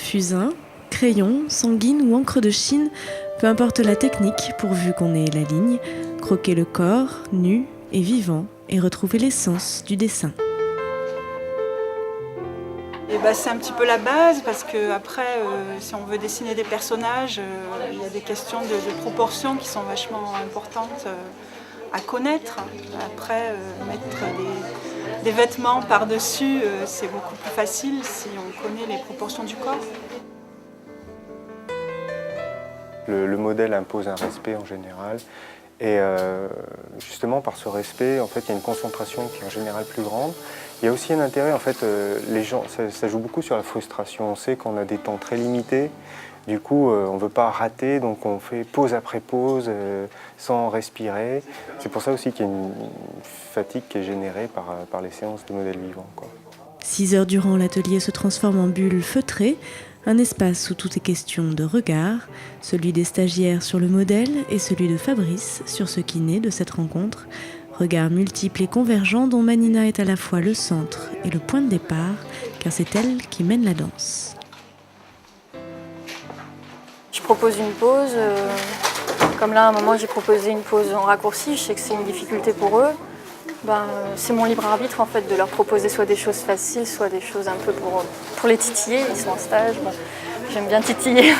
Fusain, crayon, sanguine ou encre de Chine, peu importe la technique pourvu qu'on ait la ligne, croquer le corps, nu et vivant, et retrouver l'essence du dessin. C'est un petit peu la base parce que après, si on veut dessiner des personnages, il y a des questions de proportions qui sont vachement importantes à connaître. Après, mettre des vêtements par-dessus, c'est beaucoup plus facile si on connaît les proportions du corps. Le modèle impose un respect en général. Et justement, par ce respect, en fait, il y a une concentration qui est en général plus grande. Il y a aussi un intérêt, en fait, les gens, ça joue beaucoup sur la frustration. On sait qu'on a des temps très limités. Du coup, on ne veut pas rater, donc on fait pause après pause, sans respirer. C'est pour ça aussi qu'il y a une fatigue qui est générée par les séances de modèles vivants, quoi. 6 heures durant, l'atelier se transforme en bulle feutrée, un espace où tout est question de regard, celui des stagiaires sur le modèle et celui de Fabrice sur ce qui naît de cette rencontre. Regards multiples et convergents dont Manina est à la fois le centre et le point de départ, car c'est elle qui mène la danse. Je propose une pause, comme là à un moment j'ai proposé une pause en raccourci, je sais que c'est une difficulté pour eux. C'est mon libre arbitre en fait de leur proposer soit des choses faciles, soit des choses un peu pour les titiller. Ils sont en stage, j'aime bien titiller.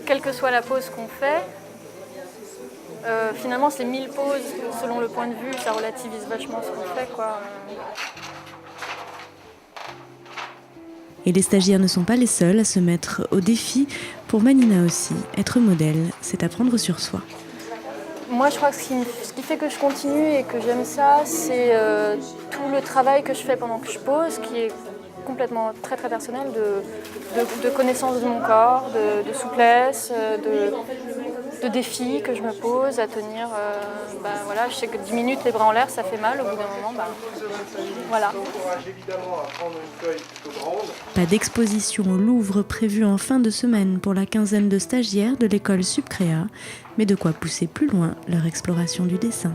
Quelle que soit la pause qu'on fait, finalement c'est 1000 pauses selon le point de vue, ça relativise vachement ce qu'on fait, quoi. Et les stagiaires ne sont pas les seuls à se mettre au défi. Pour Manina aussi, être modèle, c'est apprendre sur soi. Moi, je crois que ce qui fait que je continue et que j'aime ça, c'est tout le travail que je fais pendant que je pose, qui est complètement très très personnel, de connaissance de mon corps, de souplesse, de défis que je me pose à tenir. Voilà, je sais que 10 minutes les bras en l'air, ça fait mal. Au bout d'un moment, voilà. Pas d'exposition au Louvre prévue en fin de semaine pour la quinzaine de stagiaires de l'école Subcréa, mais de quoi pousser plus loin leur exploration du dessin.